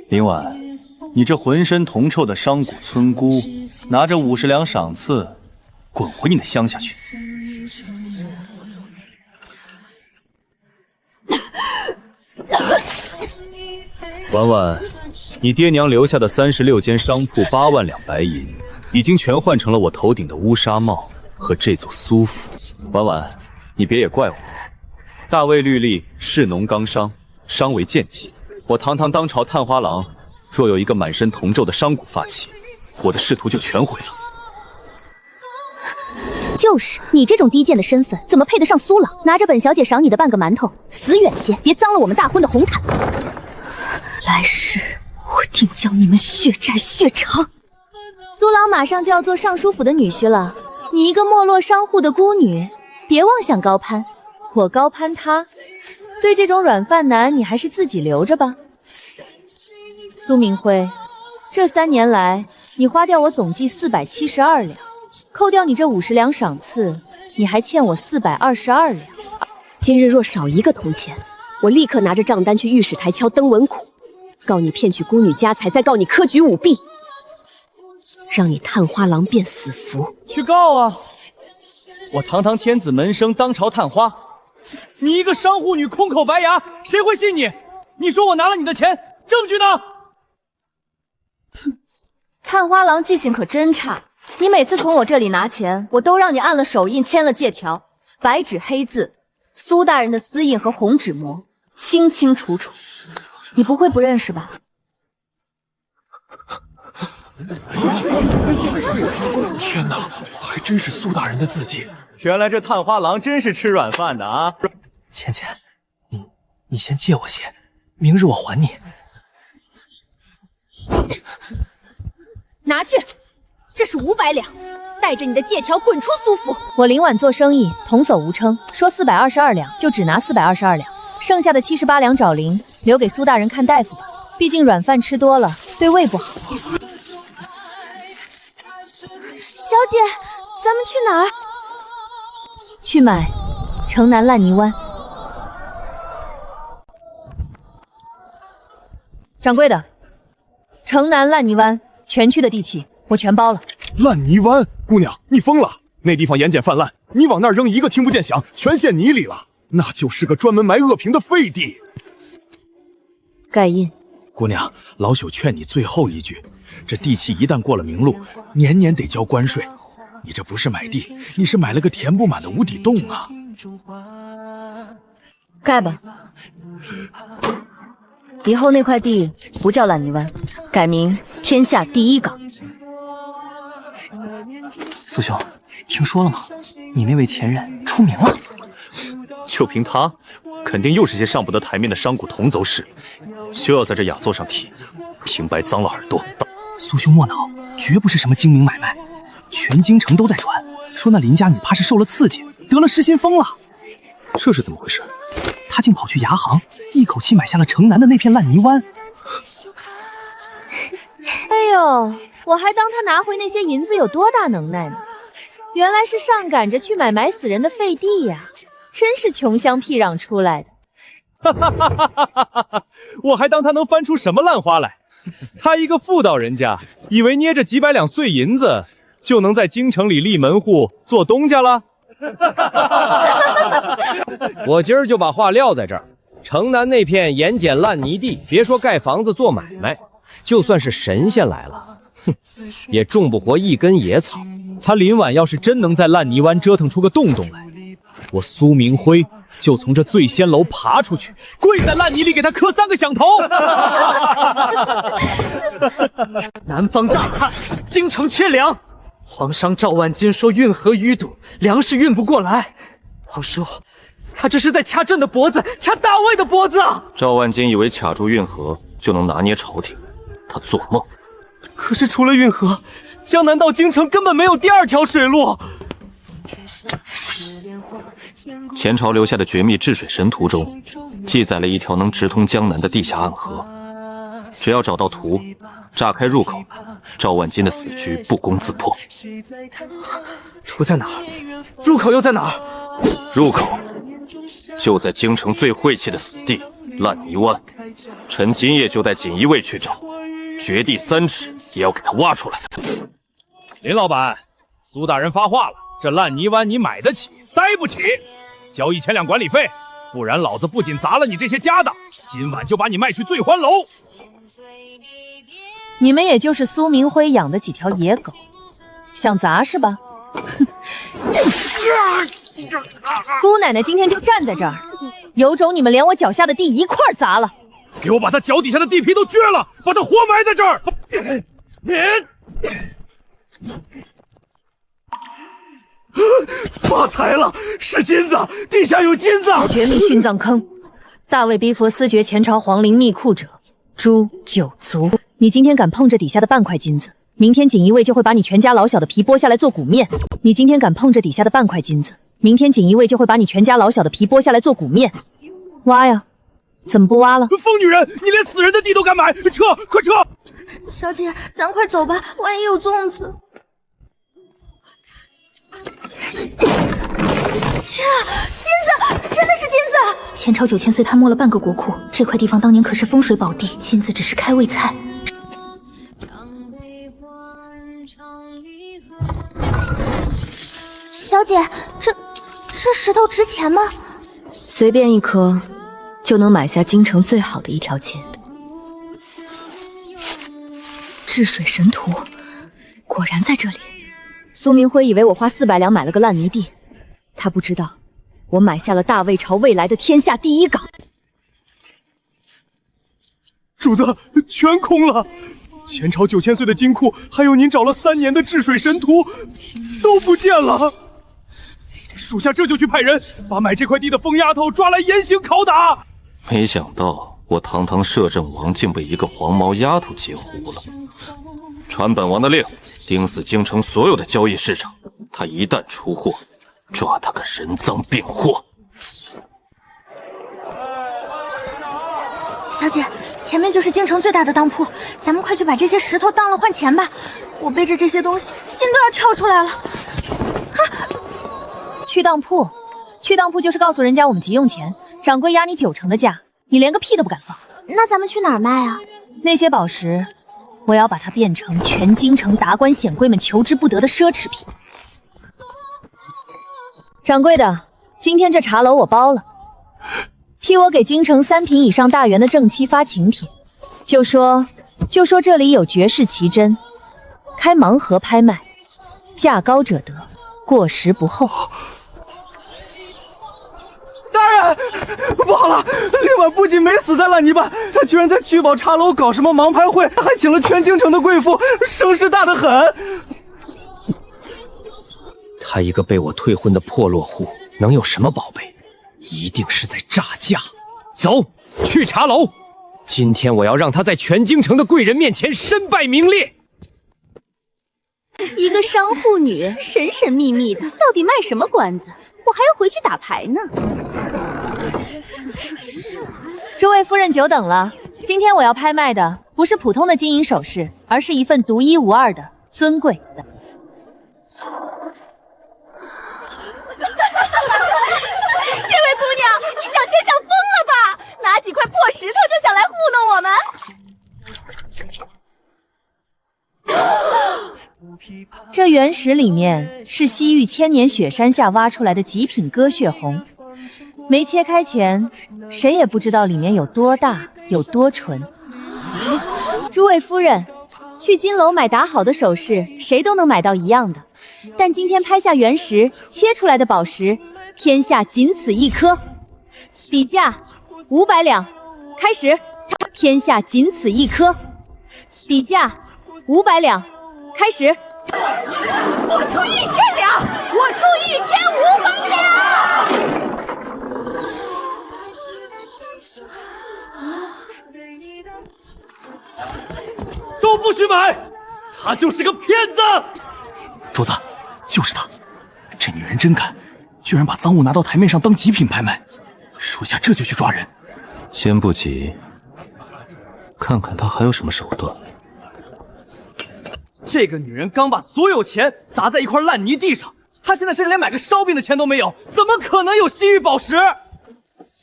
林婉，你这浑身铜臭的商贾村姑，拿着50两赏赐，滚回你的乡下去！婉婉，你爹娘留下的36间商铺8万两白银，已经全换成了我头顶的乌纱帽和这座苏府。婉婉，你别也怪我。大魏律例，士农纲商，商为贱籍。我堂堂当朝探花郎，若有一个满身铜臭的商贾发起，我的仕途就全毁了。就是你这种低贱的身份，怎么配得上苏老？拿着本小姐赏你的半个馒头，死远些，别脏了我们大婚的红毯。来世我定叫你们血债血偿。苏老马上就要做尚书府的女婿了，你一个没落商户的孤女，别妄想高攀。我高攀他，对这种软饭男，你还是自己留着吧。苏明辉，这3年来，你花掉我总计472两，扣掉你这50两赏赐，你还欠我422两。今日若少1个铜钱，我立刻拿着账单去御史台敲登文库，告你骗取孤女家财，再告你科举舞弊，让你探花郎变死符。去告啊！我堂堂天子门生，当朝探花，你一个商户女空口白牙，谁会信你？你说我拿了你的钱，证据呢？哼，探花郎记性可真差。你每次从我这里拿钱，我都让你按了手印，签了借条，白纸黑字，苏大人的私印和红纸模，清清楚楚。你不会不认识吧？天哪，还真是苏大人的字迹。原来这探花郎真是吃软饭的啊！倩倩，你先借我些，明日我还你。拿去，这是500两，带着你的借条滚出苏府。我林婉做生意童叟无称，说422两就只拿422两，剩下的78两找零，留给苏大人看大夫吧。毕竟软饭吃多了对胃不好。小姐，咱们去哪儿？去买城南烂泥湾。掌柜的，城南烂泥湾全区的地契我全包了。烂泥湾，姑娘，你疯了！那地方盐碱泛滥，你往那儿扔一个听不见响，全陷泥里了。那就是个专门埋恶评的废地。盖印。姑娘，老朽劝你最后一句，这地契一旦过了明路，年年得交关税。你这不是买地，你是买了个填不满的无底洞啊！盖吧，以后那块地不叫烂泥湾，改名天下第一港。苏兄，听说了吗？你那位前任出名了。就凭他，肯定又是些上不得台面的商贾同走使，休要在这雅座上提，平白脏了耳朵。苏兄莫恼，绝不是什么精明买卖。全京城都在传，说那林家女怕是受了刺激，得了失心疯了。这是怎么回事？他竟跑去牙行，一口气买下了城南的那片烂泥湾。哎呦，我还当他拿回那些银子有多大能耐呢？原来是上赶着去买埋死人的废地呀！真是穷乡僻壤出来的。我还当他能翻出什么烂花来？他一个妇道人家，以为捏着几百两碎银子就能在京城里立门户做东家了？我今儿就把话撂在这儿，城南那片盐碱烂泥地，别说盖房子做买卖，就算是神仙来了，哼，也种不活一根野草。他林婉要是真能在烂泥湾折腾出个洞洞来，我苏明辉就从这醉仙楼爬出去，跪在烂泥里给他磕3个响头。南方大旱，京城缺粮，皇商赵万金说运河淤堵，粮食运不过来。皇叔，他这是在掐朕的脖子，掐大魏的脖子啊！赵万金以为卡住运河就能拿捏朝廷，他做梦。可是除了运河，江南到京城根本没有第2条水路。前朝留下的绝密治水神图中，记载了一条能直通江南的地下暗河。只要找到图，炸开入口，赵万金的死局不攻自破。图在哪儿？入口又在哪儿？入口就在京城最晦气的死地烂泥湾。臣今夜就带锦衣卫去找，掘地3尺也要给他挖出来。林老板，苏大人发话了，这烂泥湾你买得起，待不起，交1000两管理费，不然老子不仅砸了你这些家当，今晚就把你卖去醉欢楼。你们也就是苏明辉养的几条野狗，想砸是吧？姑奶奶今天就站在这儿，有种你们连我脚下的地一块砸了！给我把他脚底下的地皮都掘了，把他活埋在这儿！发财了，是金子，地下有金子！绝密殉葬坑，大卫逼佛私掘前朝皇陵秘库者，诛9族。你今天敢碰这底下的半块金子，明天锦衣卫就会把你全家老小的皮剥下来做骨面。你今天敢碰这底下的半块金子，明天锦衣卫就会把你全家老小的皮剥下来做骨面。挖呀！怎么不挖了？疯女人，你连死人的地都敢买，撤，快撤！小姐，咱快走吧，万一有粽子。天啊，金子，真的是金子！前朝9000岁贪没了半个国库，这块地方当年可是风水宝地，金子只是开胃菜。小姐，这石头值钱吗？随便一颗，就能买下京城最好的一条街。治水神图，果然在这里。苏明辉以为我花400两买了个烂泥地，他不知道我买下了大魏朝未来的天下第一港。主子，全空了。前朝9000岁的金库，还有您找了3年的治水神图，都不见了。属下这就去派人把买这块地的疯丫头抓来严刑拷打。没想到我堂堂摄政王竟被一个黄毛丫头截胡了。传本王的令，盯死京城所有的交易市场，他一旦出货，抓他个人赃并获。小姐，前面就是京城最大的当铺，咱们快去把这些石头当了换钱吧。我背着这些东西，心都要跳出来了。去当铺，去当铺就是告诉人家我们急用钱，掌柜压你90%的价，你连个屁都不敢放。那咱们去哪儿卖啊？那些宝石，我要把它变成全京城达官显贵们求之不得的奢侈品。掌柜的，今天这茶楼我包了，替我给京城3品以上大员的正妻发请帖，就说这里有绝世奇珍，开盲盒拍卖，价高者得，过时不候。大人，不好了！令婉不仅没死在烂泥巴，他居然在聚宝茶楼搞什么盲牌会，还请了全京城的贵妇，声势大得很。他一个被我退婚的破落户，能有什么宝贝？一定是在诈嫁。走，去茶楼。今天我要让他在全京城的贵人面前身败名裂。一个商户女，神神秘秘的，到底卖什么关子？我还要回去打牌呢。诸位夫人久等了，今天我要拍卖的不是普通的金银首饰，而是一份独一无二的尊贵的。这位姑娘，你想钱想疯了吧？拿几块破石头就想来糊弄我们？这原石里面是西域千年雪山下挖出来的极品鸽血红，没切开前，谁也不知道里面有多大，有多纯。诸位夫人，去金楼买打好的首饰，谁都能买到一样的，但今天拍下原石切出来的宝石，天下仅此一颗，底价500两，开始。天下仅此一颗，底价500两，开始。我出1000两，我出1500两。都不许买，他就是个骗子。主子，就是他，这女人真敢，居然把赃物拿到台面上当极品拍卖。属下这就去抓人。先不急，看看他还有什么手段。这个女人刚把所有钱砸在一块烂泥地上，她现在甚至连买个烧饼的钱都没有，怎么可能有西域宝石？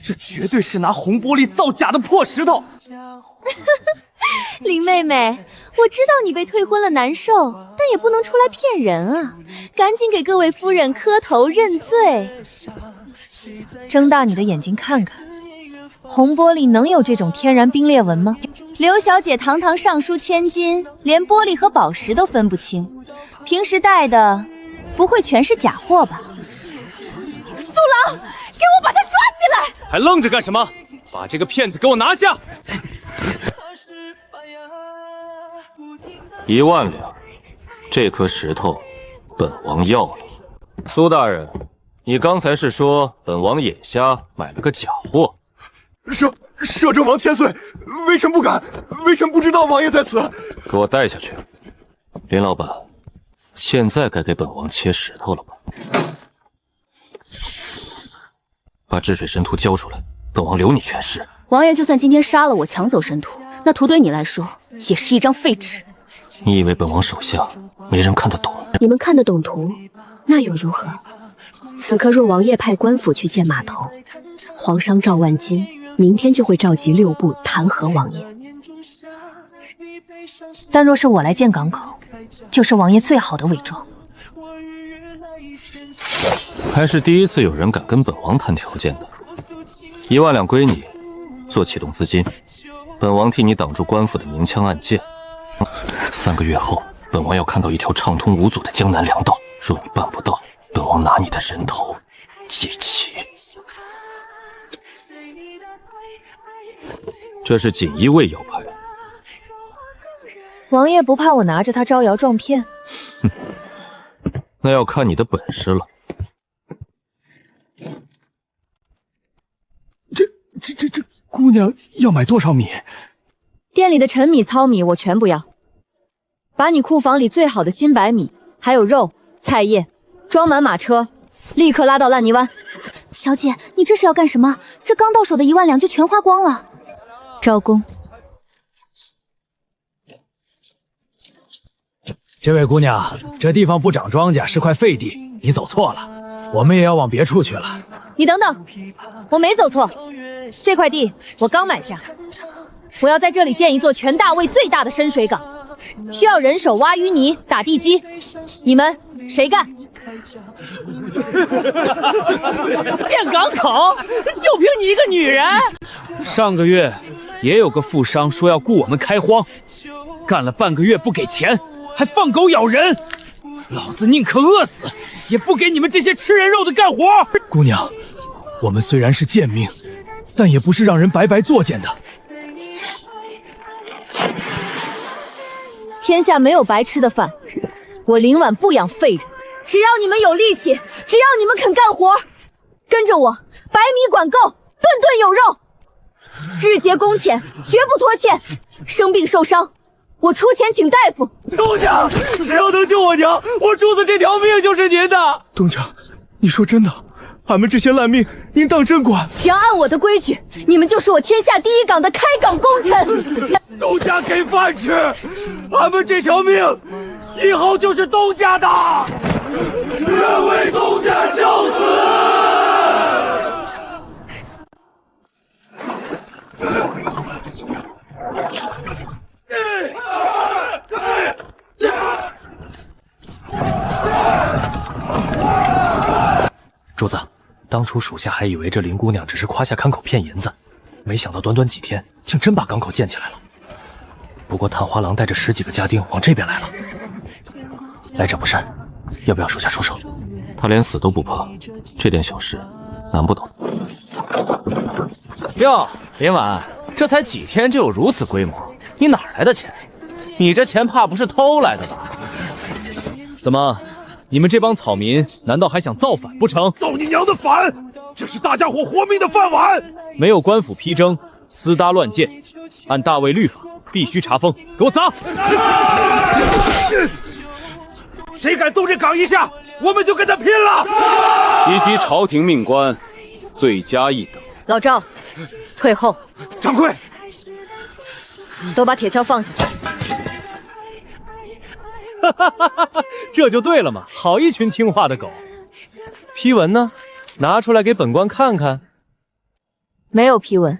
这绝对是拿红玻璃造假的破石头。林妹妹，我知道你被退婚了难受，但也不能出来骗人啊！赶紧给各位夫人磕头认罪。睁大你的眼睛看看，红玻璃能有这种天然冰裂纹吗？刘小姐堂堂尚书千金，连玻璃和宝石都分不清，平时戴的不会全是假货吧？苏郎，给我把他抓起来！还愣着干什么？把这个骗子给我拿下！1万两，这颗石头，本王要了。苏大人，你刚才是说本王眼瞎买了个假货？摄政王千岁，微臣不敢，微臣不知道王爷在此。给我带下去。林老板，现在该给本王切石头了吧？把治水神图交出来，本王留你全尸。王爷就算今天杀了我，抢走神图，那图对你来说也是一张废纸。你以为本王手下没人看得懂？你们看得懂图，那又如何？此刻若王爷派官府去见码头，皇商赵万金明天就会召集6部弹劾王爷。但若是我来见港口，就是王爷最好的伪装。还是第一次有人敢跟本王谈条件的。1万两归你，做启动资金，本王替你挡住官府的明枪暗箭。3个月后，本王要看到一条畅通无阻的江南粮道。若你办不到，本王拿你的人头祭旗。这是锦衣卫要派。王爷不怕我拿着他招摇撞骗？哼，那要看你的本事了。这姑娘要买多少米？店里的陈米、糙米我全不要，把你库房里最好的新白米，还有肉、菜叶，装满马车，立刻拉到烂泥湾。小姐，你这是要干什么？这刚到手的1万两就全花光了。招工。这位姑娘，这地方不长庄稼，是块废地，你走错了，我们也要往别处去了。你等等，我没走错，这块地我刚买下，我要在这里建一座全大魏最大的深水港，需要人手挖淤泥、打地基，你们谁干？建港口，就凭你一个女人？上个月也有个富商说要雇我们开荒，干了半个月不给钱，还放狗咬人，老子宁可饿死，也不给你们这些吃人肉的干活。姑娘，我们虽然是贱命，但也不是让人白白作践的。天下没有白吃的饭，我林婉不养废物。只要你们有力气，只要你们肯干活，跟着我，百米管够，顿顿有肉，日结工钱，绝不拖欠。生病受伤，我出钱请大夫。东家，只要能救我娘，我主子这条命就是您的。东家，你说真的？俺们这些烂命，您当真管？只要按我的规矩，你们就是我天下第一港的开港功臣。东家给饭吃，俺们这条命以后就是东家的，愿为东家效死。主子，当初属下还以为这林姑娘只是夸下看口骗银子，没想到短短几天，竟真把港口建起来了。不过探花郎带着10几个家丁往这边来了，来者不善，要不要属下出手？他连死都不怕，这点小事难不倒。哟，林婉，这才几天就有如此规模，你哪来的钱？你这钱怕不是偷来的吧？怎么，你们这帮草民难道还想造反不成？造你娘的反！这是大家伙活命的饭碗。没有官府批征，私搭乱建，按大魏律法必须查封，给我砸！谁敢动这港一下，我们就跟他拼了！袭击朝廷命官，罪加一等。老赵，退后。掌柜，都把铁锹放下。这就对了嘛，好一群听话的狗。批文呢？拿出来给本官看看。没有批文。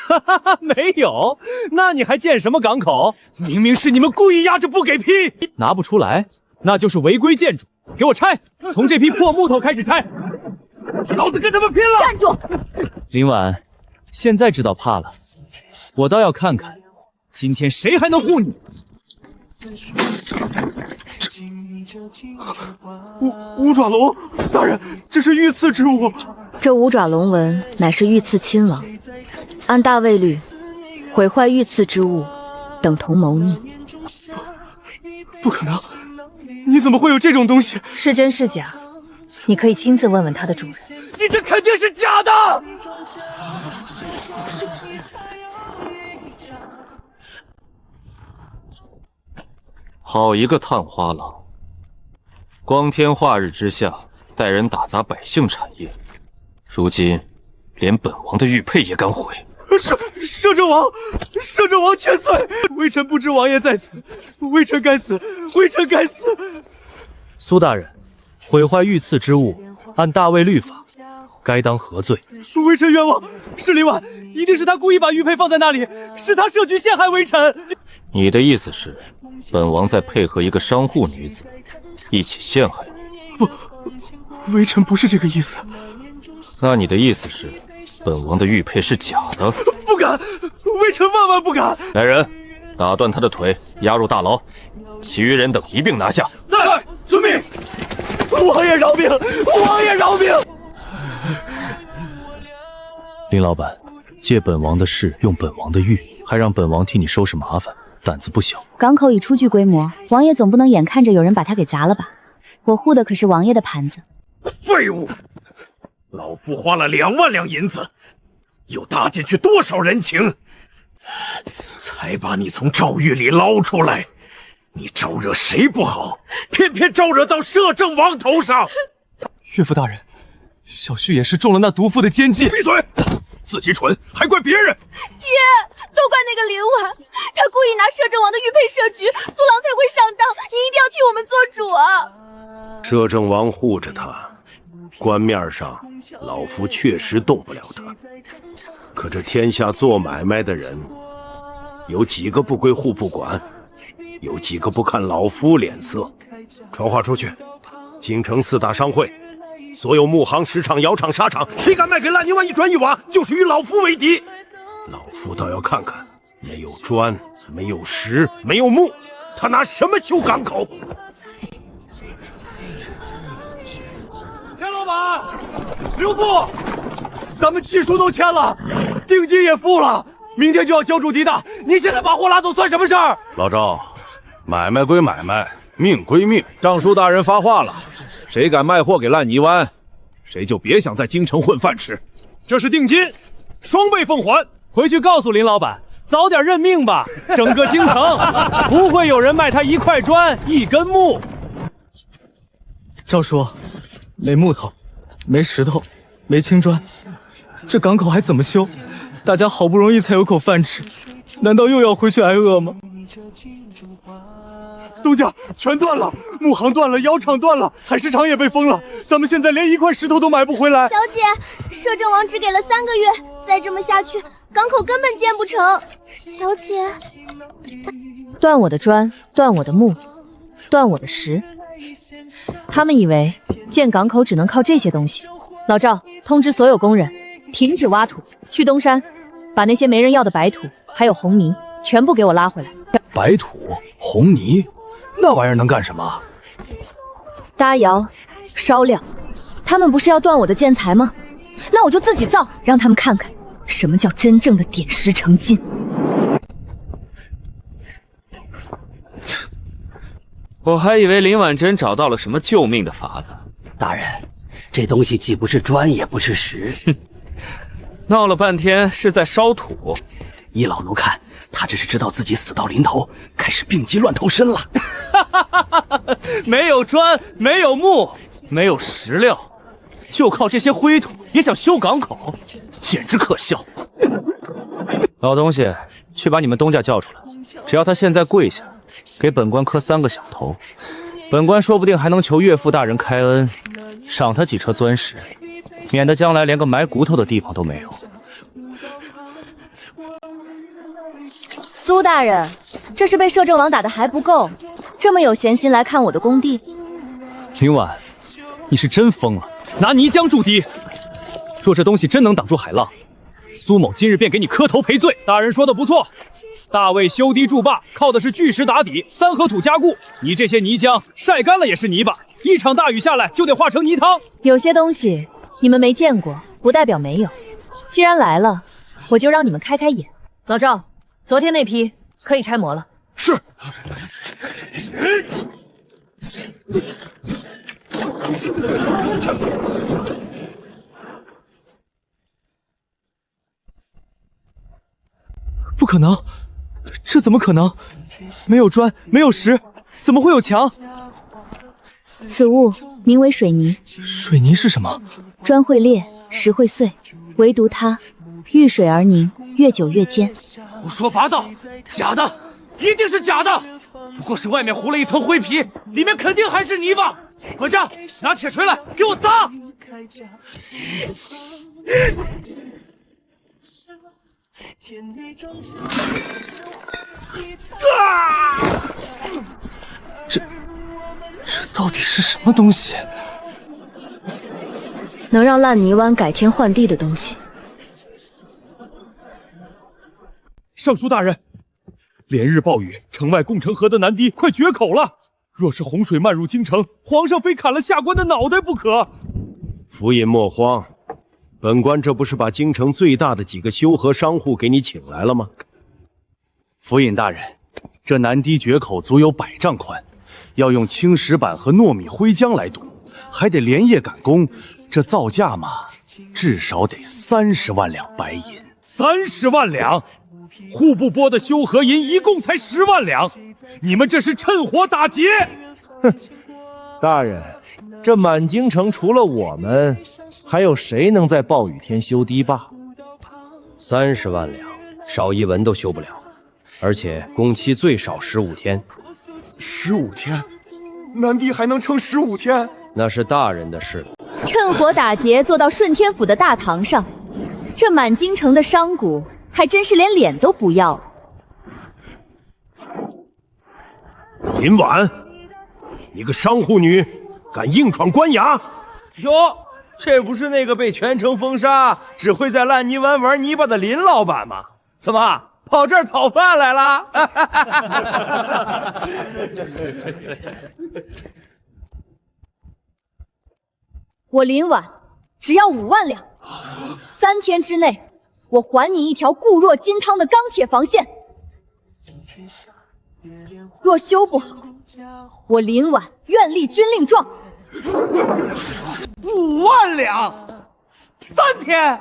哈哈哈，没有？那你还建什么港口？明明是你们故意压着不给批，拿不出来，那就是违规建筑。给我拆，从这批破木头开始拆。老子跟他们拼了！站住！林婉，现在知道怕了，我倒要看看，今天谁还能护你？五爪龙大人，这是御赐之物。这五爪龙纹乃是御赐亲王，按大卫律，毁坏御赐之物，等同谋逆。不可能！你怎么会有这种东西？是真是假？你可以亲自问问它的主人。你这肯定是假的！好一个探花郎，光天化日之下带人打砸百姓产业，如今连本王的玉佩也敢毁。摄政王千岁！微臣不知王爷在此，微臣该死，微臣该死！苏大人，毁坏御赐之物，按大卫律法，该当何罪？微臣冤枉！是林婉，一定是他故意把玉佩放在那里，是他设局陷害微臣。你的意思是，本王在配合一个商户女子，一起陷害你？不，微臣不是这个意思。那你的意思是，本王的玉佩是假的？不敢，微臣万万不敢！来人，打断他的腿，押入大牢，其余人等一并拿下。在，遵命。王爷饶命！王爷饶命！林老板，借本王的势，用本王的玉，还让本王替你收拾麻烦，胆子不小。港口已初具规模，王爷总不能眼看着有人把它给砸了吧？我护的可是王爷的盘子。废物！老夫花了2万两银子，又搭进去多少人情，才把你从诏狱里捞出来。你招惹谁不好，偏偏招惹到摄政王头上。岳父大人，小婿也是中了那毒妇的奸计。闭嘴！自己蠢还怪别人。爹，都怪那个林婉，他故意拿摄政王的玉佩设局，苏郎才会上当。你一定要替我们做主啊！摄政王护着他，官面上老夫确实动不了他，可这天下做买卖的人，有几个不归户部管？有几个不看老夫脸色？传话出去，京城4大商会，所有木行、石场、窑厂、纱厂，谁敢卖给烂泥湾1砖1瓦，就是与老夫为敌。老夫倒要看看，没有砖，没有石，没有木，他拿什么修港口？钱老板，刘副，咱们契书都签了，定金也付了，明天就要交筑堤的。你现在把货拉走算什么事儿？老赵，买卖归买卖，命归命。尚书大人发话了，谁敢卖货给烂泥湾，谁就别想在京城混饭吃。这是定金，双倍奉还。回去告诉林老板，早点认命吧。整个京城不会有人卖他1块砖1根木。赵叔，没木头，没石头，没青砖，这港口还怎么修？大家好不容易才有口饭吃，难道又要回去挨饿吗？东家全断了，木行断了，窑厂断了，采石场也被封了，咱们现在连1块石头都买不回来。小姐，摄政王只给了3个月，再这么下去，港口根本建不成。小姐，断我的砖，断我的木，断我的石。他们以为建港口只能靠这些东西。老赵，通知所有工人停止挖土，去东山把那些没人要的白土还有红泥全部给我拉回来。白土、红泥，那玩意儿能干什么？搭窑、烧料。他们不是要断我的建材吗？那我就自己造，让他们看看什么叫真正的点石成金。我还以为林婉珍找到了什么救命的法子。大人，这东西既不是砖，也不是石。闹了半天是在烧土。依老奴看，他这是知道自己死到临头，开始病急乱投身了。没有砖，没有木，没有石料，就靠这些灰土也想修港口，简直可笑。老东西，去把你们东家叫出来，只要他现在跪下，给本官磕3个响头，本官说不定还能求岳父大人开恩，赏他几车钻石，免得将来连个埋骨头的地方都没有。苏大人，这是被摄政王打的还不够，这么有闲心来看我的工地。林婉，你是真疯了，拿泥浆筑堤。若这东西真能挡住海浪，苏某今日便给你磕头赔罪。大人说的不错，大魏修堤筑坝靠的是巨石打底，三合土加固。你这些泥浆晒干了也是泥巴，一场大雨下来就得化成泥汤。有些东西你们没见过，不代表没有。既然来了，我就让你们开开眼。老赵，昨天那批可以拆模了。是。不可能，这怎么可能？没有砖，没有石，怎么会有墙？此物名为水泥。水泥是什么？砖会裂，石会碎，唯独它遇水而凝，越久越坚。胡说八道，假的，一定是假的。不过是外面糊了一层灰皮，里面肯定还是泥巴。管家，拿铁锤来，给我砸！这到底是什么东西？能让烂泥湾改天换地的东西。尚书大人，连日暴雨，城外共城河的南堤快决口了。若是洪水漫入京城，皇上非砍了下官的脑袋不可。府尹莫慌，本官这不是把京城最大的几个修河商户给你请来了吗？府尹大人，这南堤决口足有100丈宽，要用青石板和糯米灰浆来堵，还得连夜赶工，这造价嘛，至少得30万两白银。30万两，户部拨的修河银一共才10万两，你们这是趁火打劫！哼，大人，这满京城除了我们，还有谁能在暴雨天修堤坝？30万两，少一文都修不了，而且工期最少15天。15天？南堤还能撑15天？那是大人的事。趁火打劫做到顺天府的大堂上，这满京城的商贾还真是连脸都不要了。林婉，你个商户女，敢硬闯官衙！哟，这不是那个被全城封杀，只会在烂泥湾玩泥巴的林老板吗？怎么跑这儿讨饭来了？我林婉只要5万两，3天之内，我还你一条固若金汤的钢铁防线。若修不好，我林婉愿立军令状。5万两，3天，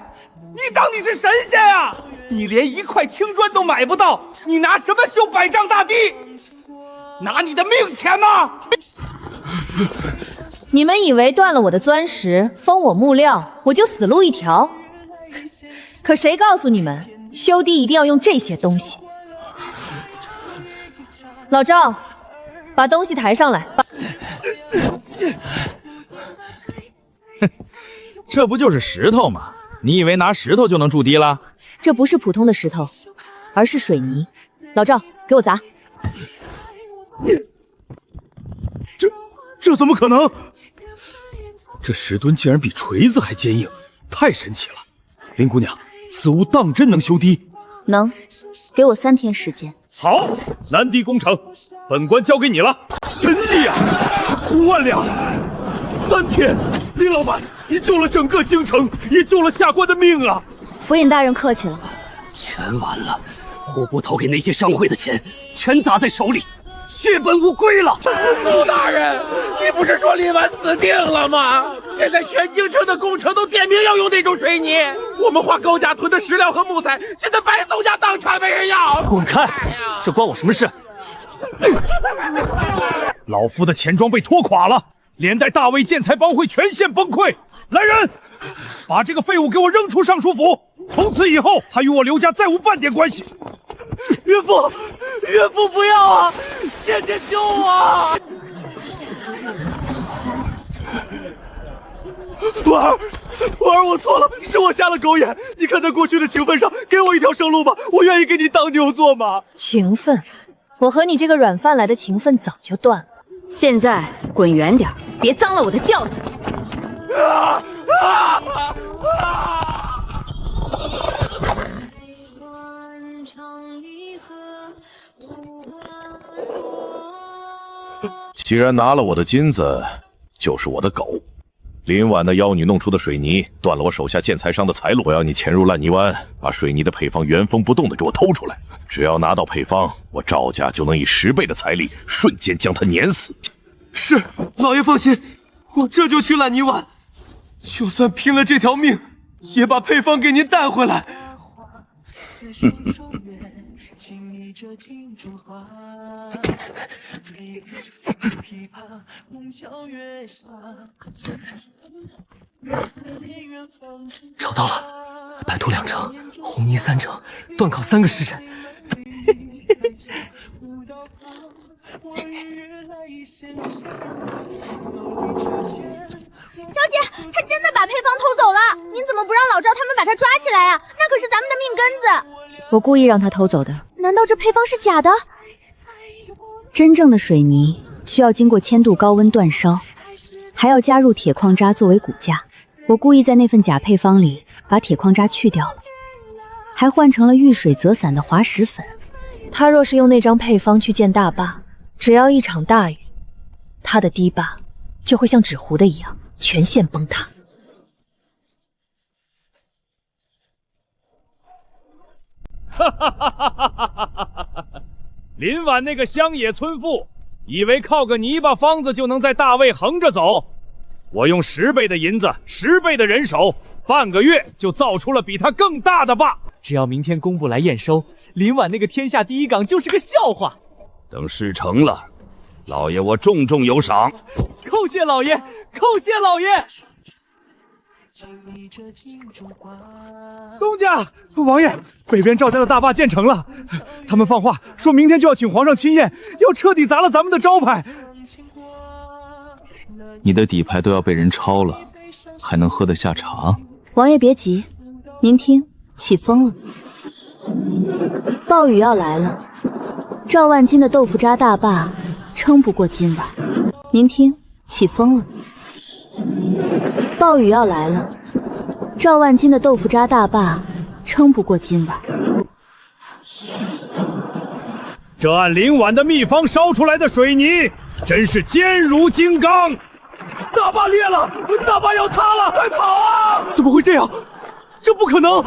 你当你是神仙啊？你连一块青砖都买不到，你拿什么修100丈大堤？拿你的命填吗？你们以为断了我的钻石，封我木料，我就死路一条？可谁告诉你们，修堤一定要用这些东西？老赵，把东西抬上来。这不就是石头吗？你以为拿石头就能筑堤了？这不是普通的石头，而是水泥。老赵，给我砸！这怎么可能？这石墩竟然比锤子还坚硬，太神奇了！林姑娘，此物当真能修堤？能，给我3天时间。好，南堤工程，本官交给你了。神迹呀！5万两，3天，林老板，你救了整个京城，也救了下官的命啊！府尹大人客气了。全完了，户部投给那些商会的钱，全砸在手里。血本无归了！苏大人，你不是说林婉死定了吗？现在全京城的工程都点名要用那种水泥，我们花高价囤的石料和木材，现在白送家当场没人要。滚开！这关我什么事？老夫的钱庄被拖垮了，连带大魏建材帮会全线崩溃。来人，把这个废物给我扔出尚书府！从此以后，他与我刘家再无半点关系。岳父，岳父不要啊！姐姐救我！婉儿，婉儿，我错了，是我瞎了狗眼。你看在过去的情分上，给我一条生路吧，我愿意给你当牛做马。情分，我和你这个软饭来的情分早就断了。现在滚远点，别脏了我的轿子。既然拿了我的金子，就是我的狗。林婉那妖女弄出的水泥断了我手下建材商的财路，我要你潜入烂泥湾，把水泥的配方原封不动的给我偷出来。只要拿到配方，我赵家就能以10倍的财力瞬间将他碾死。是，老爷放心，我这就去烂泥湾，就算拼了这条命，也把配方给您带回来。找到了，白土2成，红泥3成，断考3个时辰。小姐，他真的把配方偷走了，您怎么不让老赵他们把他抓起来啊？那可是咱们的命根子。我故意让他偷走的。难道这配方是假的？真正的水泥需要经过1000度高温煅烧，还要加入铁矿渣作为骨架。我故意在那份假配方里把铁矿渣去掉了，还换成了遇水则散的滑石粉。他若是用那张配方去建大坝，只要一场大雨，他的堤坝就会像纸糊的一样全线崩塌。林婉那个乡野村妇，以为靠个泥巴方子就能在大魏横着走。我用10倍的银子，10倍的人手，半个月就造出了比他更大的坝。只要明天工部来验收，林婉那个天下第一港就是个笑话。等事成了，老爷我重重有赏。叩谢老爷，叩谢老爷。东家，王爷，北边赵家的大坝建成了，他们放话说明天就要请皇上亲宴，要彻底砸了咱们的招牌。你的底牌都要被人抄了，还能喝得下茶？王爷别急，您听，起风了，暴雨要来了。赵万金的豆腐渣大坝撑不过今晚。您听，起风了，暴雨要来了。赵万金的豆腐渣大坝撑不过今晚。这按林婉的秘方烧出来的水泥，真是坚如金刚。大坝裂了，大坝要塌了，快跑啊！怎么会这样？这不可能！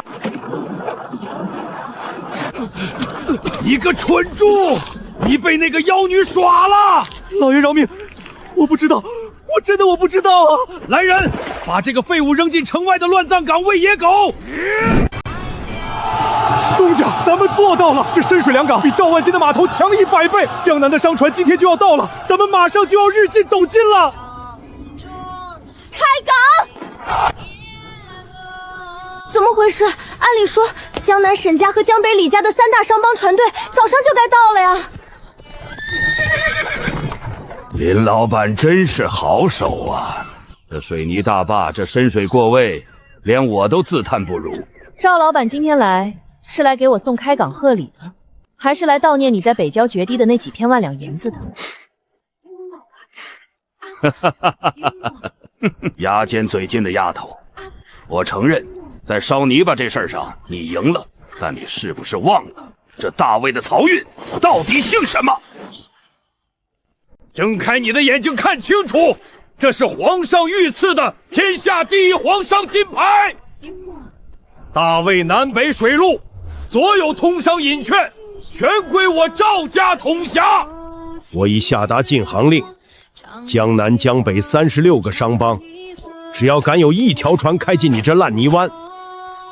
你个蠢猪，你被那个妖女耍了！老爷饶命，我不知道，我真的不知道啊！来人，把这个废物扔进城外的乱葬岗喂野狗！东家，咱们做到了！这深水良港比赵万金的码头强100倍，江南的商船今天就要到了，咱们马上就要日进斗金了！开港！怎么回事？按理说，江南沈家和江北李家的3大商帮船队早上就该到了呀。林老板真是好手啊！这水泥大坝，这深水过位，连我都自叹不如。赵老板今天来是来给我送开港贺礼的，还是来悼念你在北郊决堤的那几片万两银子的？牙尖嘴尖的丫头，我承认，在烧泥巴这事儿上你赢了，但你是不是忘了这大魏的漕运到底姓什么？睁开你的眼睛看清楚，这是皇上御赐的天下第一皇上金牌。大魏南北水路所有通商引券，全归我赵家统辖。我已下达禁航令，江南江北36个商帮，只要敢有1条船开进你这烂泥湾，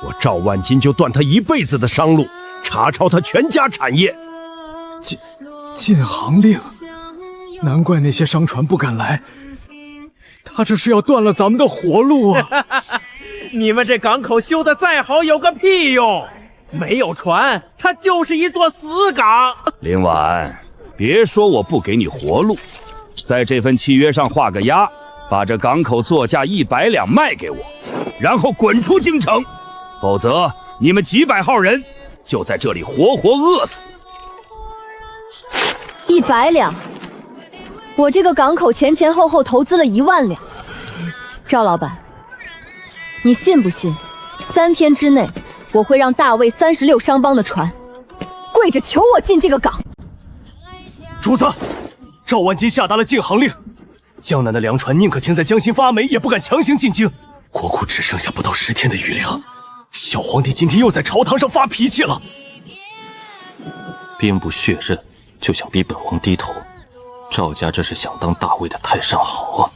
我赵万金就断他1辈子的商路，查抄他全家产业。禁航令，难怪那些商船不敢来，他这是要断了咱们的活路啊！你们这港口修得再好有个屁用？没有船，它就是一座死港。林婉，别说我不给你活路，在这份契约上画个押，把这港口作价100两卖给我，然后滚出京城，否则你们几百号人就在这里活活饿死。100两，我这个港口前后后投资了1万两。赵老板，你信不信？3天之内，我会让大魏36商帮的船跪着求我进这个港。主子，赵万金下达了禁航令，江南的粮船宁可停在江心发霉，也不敢强行进京。国库只剩下不到10天的余粮，小皇帝今天又在朝堂上发脾气了。兵不血刃就想逼本王低头，赵家这是想当大魏的太上豪啊！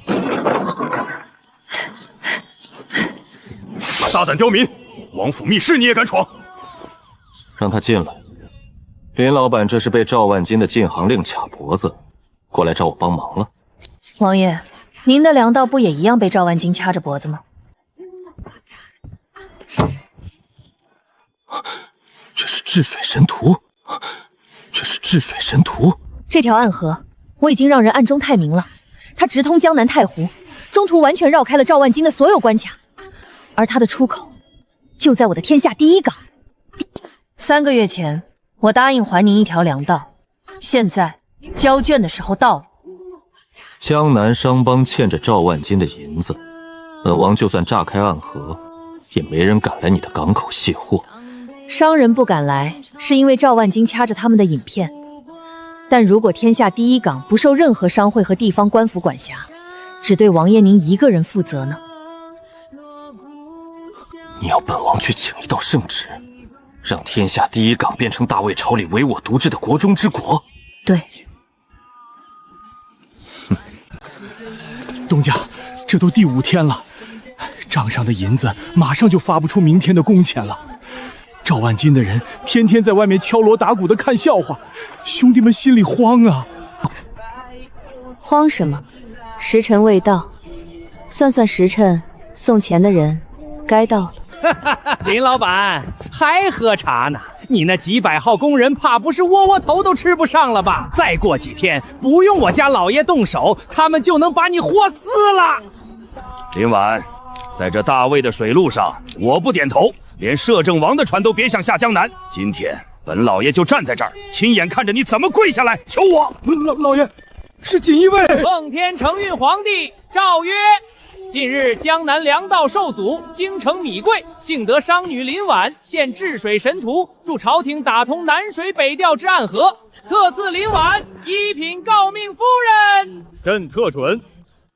大胆刁民，王府密室你也敢闯？让他进来。林老板这是被赵万金的禁航令卡脖子，过来找我帮忙了。王爷，您的粮道不也一样被赵万金掐着脖子吗？这是治水神图，这是治水神图。这条暗河我已经让人暗中探明了，它直通江南太湖，中途完全绕开了赵万金的所有关卡，而它的出口就在我的天下第一港。3个月前，我答应还您一条粮道，现在交卷的时候到了。江南商帮欠着赵万金的银子，本王就算炸开暗河，也没人敢来你的港口卸货。商人不敢来，是因为赵万金掐着他们的引骗。但如果天下第一港不受任何商会和地方官府管辖，只对王爷您一个人负责呢？你要本王去请一道圣旨，让天下第一港变成大魏朝里唯我独治的国中之国？对。东家，这都第5天了，账上的银子马上就发不出明天的工钱了。赵万金的人天天在外面敲锣打鼓的看笑话，兄弟们心里慌啊！慌什么？时辰未到，算算时辰，送钱的人该到了。林老板还喝茶呢？你那几百号工人怕不是窝窝头都吃不上了吧？再过几天，不用我家老爷动手，他们就能把你活撕了。林婉，在这大魏的水路上，我不点头，连摄政王的船都别想下江南。今天本老爷就站在这儿，亲眼看着你怎么跪下来求我。老爷，是锦衣卫。奉天承运皇帝诏曰：近日江南粮道受阻，京城米贵，幸得商女林婉现治水神图，助朝廷打通南水北调之暗河，特赐林婉一品诰命夫人。朕特准。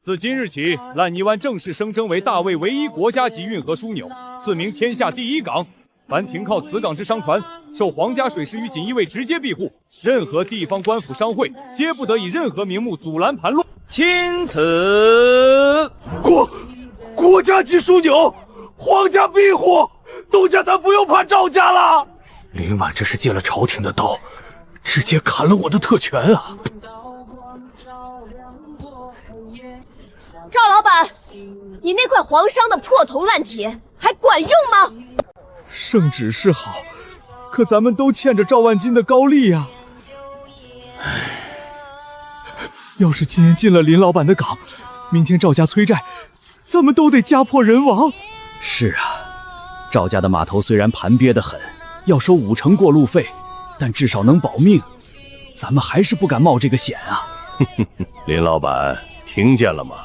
自今日起，烂泥湾正式升征为大魏唯一国家级运河枢纽，赐名天下第一港。凡停靠此港之商船，受皇家水师与锦衣卫直接庇护，任何地方官府商会皆不得以任何名目阻拦盘路。钦此。国家级枢纽，皇家庇护，东家咱不用怕赵家了。林婉这是借了朝廷的刀，直接砍了我的特权啊！赵老板，你那块皇商的破铜烂铁还管用吗？圣旨是好，可咱们都欠着赵万金的高利啊！要是今天进了林老板的港，明天赵家催债，咱们都得家破人亡。是啊，赵家的码头虽然盘憋得很，要收5成过路费，但至少能保命。咱们还是不敢冒这个险啊！林老板，听见了吗？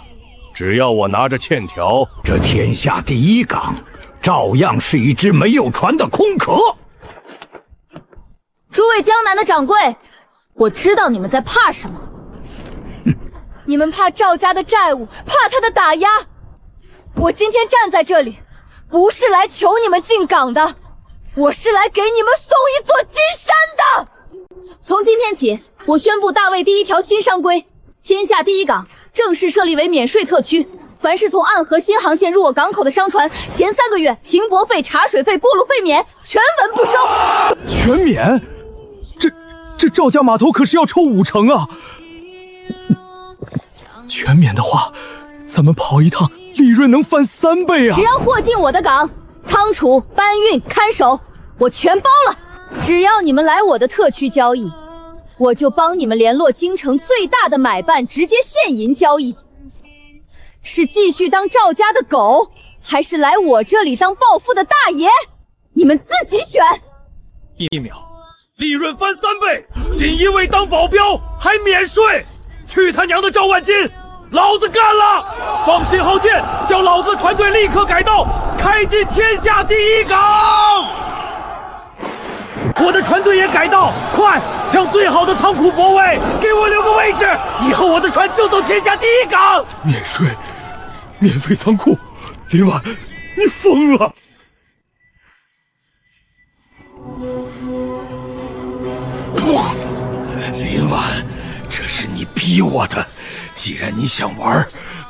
只要我拿着欠条，这天下第一港照样是一只没有船的空壳。诸位江南的掌柜，我知道你们在怕什么。你们怕赵家的债务，怕他的打压。我今天站在这里，不是来求你们进港的，我是来给你们送一座金山的。从今天起，我宣布大魏第一条新商规：天下第一港正式设立为免税特区。凡是从暗河新航线入我港口的商船，前3个月停泊费、茶水费、过路费免，全文不收。全免？这赵家码头可是要抽5成啊！全免的话，咱们跑一趟，利润能翻3倍啊！只要货进我的港，仓储、搬运、看守，我全包了。只要你们来我的特区交易，我就帮你们联络京城最大的买办，直接现银交易。是继续当赵家的狗，还是来我这里当暴富的大爷？你们自己选。1秒，利润翻3倍，锦衣卫当保镖还免税，去他娘的赵万金！老子干了！放信号键，叫老子船队立刻改道，开进天下第1港！我的船队也改道，快抢最好的仓库泊位，给我留个位置，以后我的船就走天下第1港。免税，免费仓库，林婉，你疯了！林婉，这是你逼我的。既然你想玩，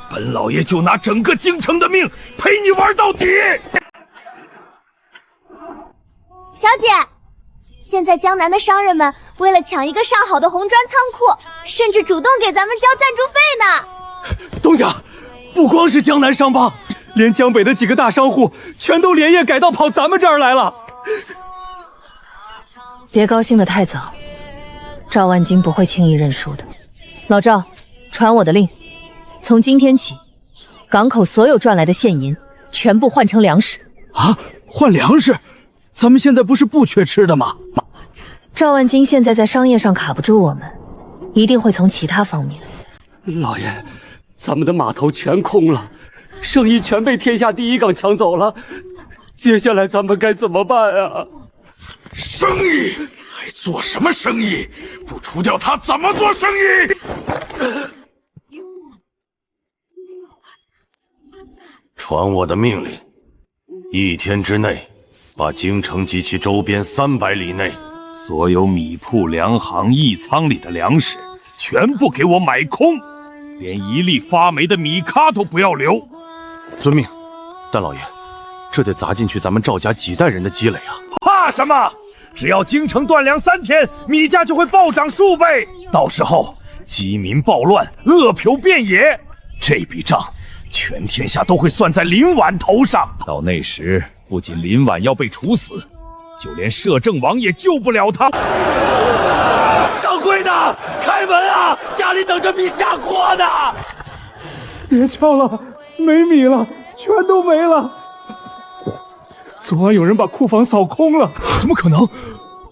本老爷就拿整个京城的命陪你玩到底。小姐，现在江南的商人们为了抢一个上好的红砖仓库，甚至主动给咱们交赞助费呢。东家，不光是江南商帮，连江北的几个大商户全都连夜改道跑咱们这儿来了。别高兴得太早，赵万金不会轻易认输的。老赵，传我的令，从今天起，港口所有赚来的现银全部换成粮食。啊，换粮食？咱们现在不是不缺吃的吗？赵万金现在在商业上卡不住我们，一定会从其他方面。老爷，咱们的码头全空了，生意全被天下第1港抢走了，接下来咱们该怎么办啊？生意还做什么生意？不除掉他怎么做生意？传我的命令，1天之内，把京城及其周边300里内所有米铺、粮行、驿仓里的粮食全部给我买空，连1粒发霉的米咖都不要留。遵命，但老爷，这得砸进去咱们赵家几代人的积累啊！怕什么？只要京城断粮3天，米价就会暴涨数倍。到时候饥民暴乱，恶殍遍野，这笔账全天下都会算在林婉头上。到那时，不仅林婉要被处死，就连摄政王也救不了他。掌柜的，开门啊！家里等着米下锅呢。别敲了，没米了，全都没了。昨晚有人把库房扫空了，怎么可能？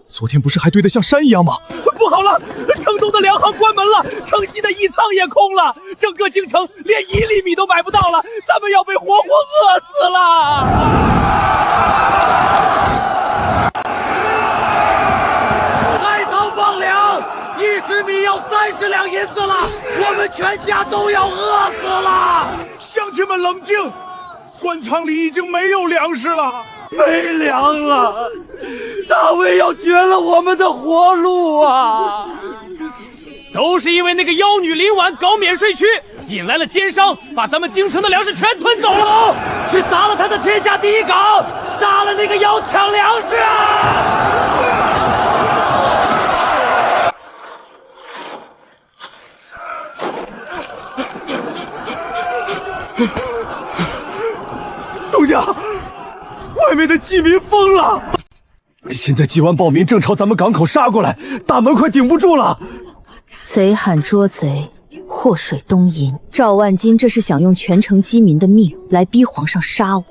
昨天不是还堆得像山一样吗？不好了，城东的粮行关门了，城西的驿仓也空了，整个京城连1粒米都买不到了，咱们要被活活饿死了！开仓放粮，10米要30两银子了，我们全家都要饿死了！乡亲们冷静，官仓里已经没有粮食了。没粮了，大卫要绝了我们的活路啊！都是因为那个妖女林婉搞免税区，引来了奸商，把咱们京城的粮食全吞走了。去砸了他的天下第1港，杀了那个妖抢粮食啊！东家，外面的饥民疯了！现在几万暴民正朝咱们港口杀过来，大门快顶不住了。贼喊捉贼，祸水东瀛。赵万金这是想用全城饥民的命来逼皇上杀我。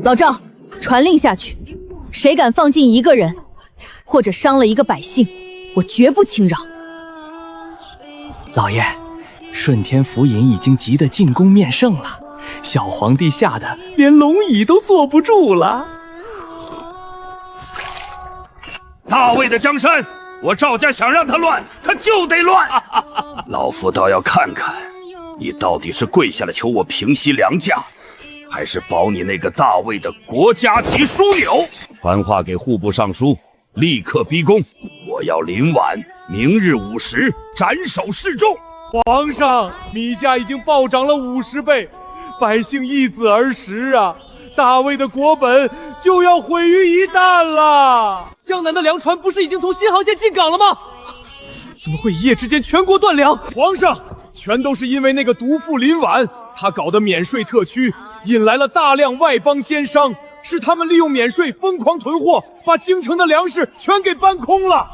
老赵，传令下去，谁敢放进1个人，或者伤了1个百姓，我绝不轻饶。老爷，顺天府尹已经急得进宫面圣了，小皇帝吓得连龙椅都坐不住了。大魏的江山，我赵家想让他乱，他就得乱。老夫倒要看看，你到底是跪下来求我平息粮价，还是保你那个大魏的国家级枢纽。传话给户部尚书，立刻逼宫，我要林婉明日午时斩首示众。皇上，米价已经暴涨了50倍，百姓易子而食啊！大魏的国本就要毁于一旦了。江南的粮船不是已经从新航线进港了吗？怎么会一夜之间全国断粮？皇上，全都是因为那个毒妇林婉，她搞的免税特区，引来了大量外邦奸商，是他们利用免税疯狂囤货，把京城的粮食全给搬空了。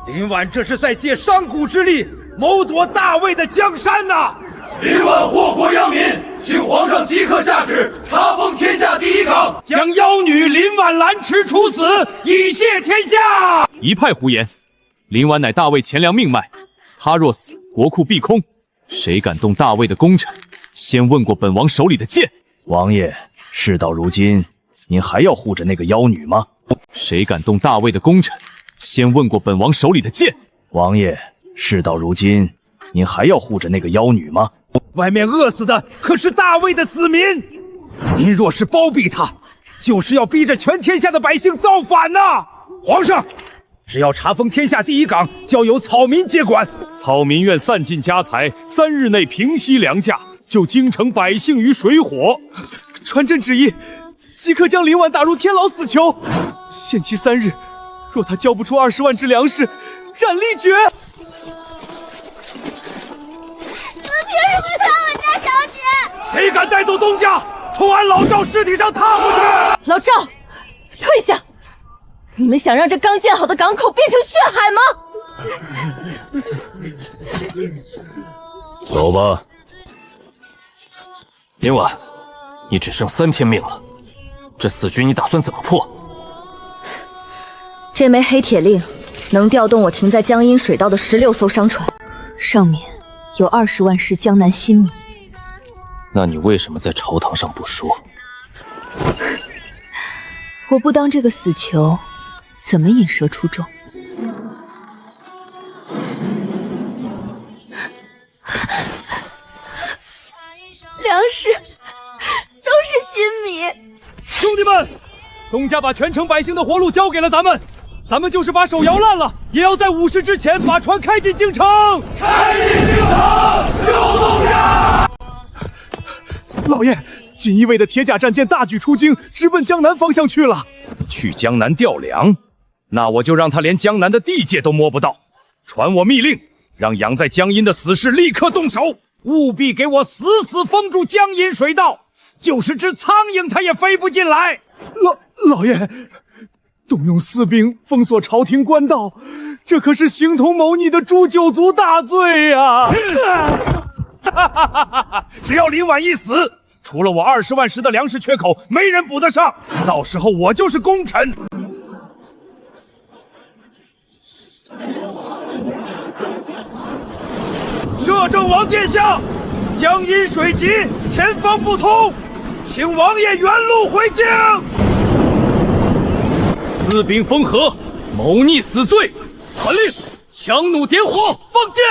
林婉这是在借上古之力谋夺大魏的江山呐！林婉祸国殃民，请皇上即刻下旨，查封天下第一港，将妖女林婉兰池处死，以谢天下。一派胡言！林婉乃大魏钱粮命脉，他若死，国库必空。谁敢动大魏的功臣，先问过本王手里的剑。王爷，事到如今，您还要护着那个妖女吗？谁敢动大魏的功臣，先问过本王手里的剑。王爷，事到如今，您还要护着那个妖女吗？外面饿死的可是大魏的子民，您若是包庇他，就是要逼着全天下的百姓造反呐！皇上，只要查封天下第一港，交由草民接管。草民愿散尽家财，3日内平息粮价，救京城百姓于水火。传朕旨意，即刻将林婉打入天牢死囚，限期3日。若他交不出20万只粮食，斩立决。凭什么打我家小姐？谁敢带走东家，从俺老赵尸体上踏过去！老赵，退下！你们想让这刚建好的港口变成血海吗？走吧。林婉，你只剩3天命了，这死局你打算怎么破？这枚黑铁令能调动我停在江阴水道的16艘商船，上面有20万石江南新米。那你为什么在朝堂上不说？我不当这个死囚，怎么引蛇出众？粮食都是新米。兄弟们，东家把全城百姓的活路交给了咱们，咱们就是把手摇烂了，也要在午时之前把船开进京城。开进京城，救东家！老爷，锦衣卫的铁甲战舰大举出京，直奔江南方向去了。去江南调粮，那我就让他连江南的地界都摸不到。传我密令，让养在江阴的死士立刻动手，务必给我死死封住江阴水道，就是只苍蝇它也飞不进来。老爷，动用私兵封锁朝廷官道，这可是形同谋逆的诛九族大罪呀！只要林婉一死，除了我20万石的粮食缺口，没人补得上。到时候我就是功臣。摄政王殿下，江阴水急，前方不通，请王爷原路回京。私兵封河，谋逆死罪，传令强弩点火，放箭。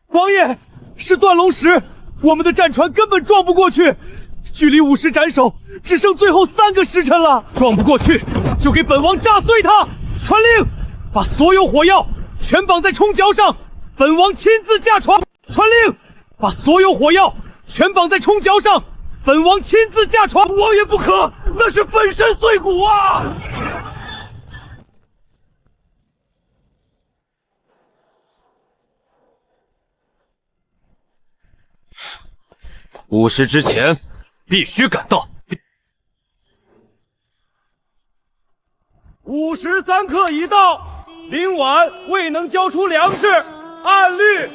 王爷，是断龙石，我们的战船根本撞不过去，距离午时斩首只剩最后3个时辰了，撞不过去就给本王炸碎它！传令，把所有火药全绑在冲脚上，本王亲自驾船。传令，把所有火药全绑在冲脚上，本王亲自驾船。王爷不可，那是粉身碎骨啊！午时之前必须赶到。午时3刻已到，林婉未能交出粮食，按律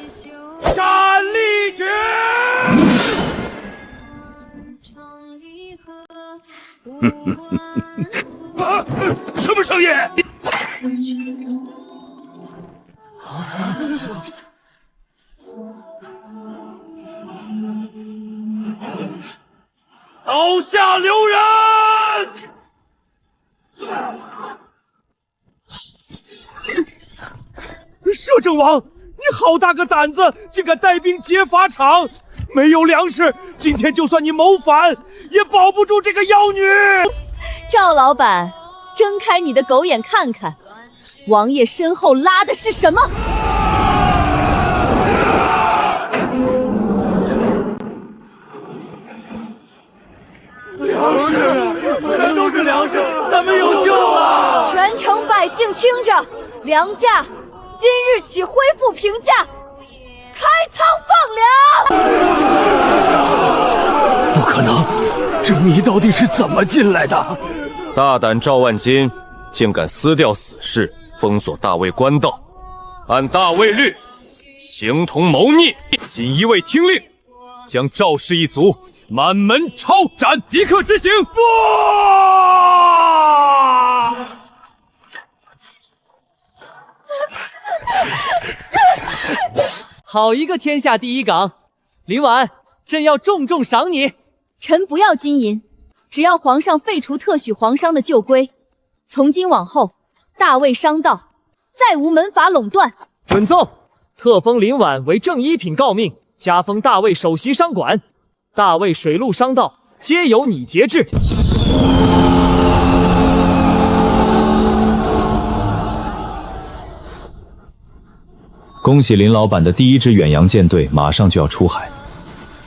斩立决。什么声音？刀下留人！摄政王，你好大个胆子，竟敢带兵劫法场！没有粮食，今天就算你谋反，也保不住这个妖女。赵老板，睁开你的狗眼看看，王爷身后拉的是什么？粮食，全都是粮食，咱们有救了！全城百姓听着，粮价今日起恢复平价，开仓放粮！不可能，这米到底是怎么进来的？大胆赵万金，竟敢撕掉死士，封锁大魏官道，按大魏律，形同谋逆。锦衣卫听令，将赵氏一族满门抄斩，即刻执行。好一个天下第一港！林婉，朕要重重赏你。臣不要金银，只要皇上废除特许皇商的旧规，从今往后，大魏商道再无门阀垄断。准奏，特封林婉为正一品诰命，加封大魏首席商管，大魏水陆商道皆由你节制。恭喜林老板的第一支远洋舰队马上就要出海，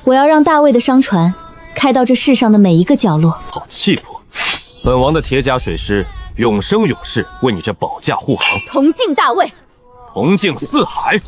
我要让大魏的商船开到这世上的每一个角落。好气魄！本王的铁甲水师永生永世为你这保驾护航，同敬大魏，同敬四海。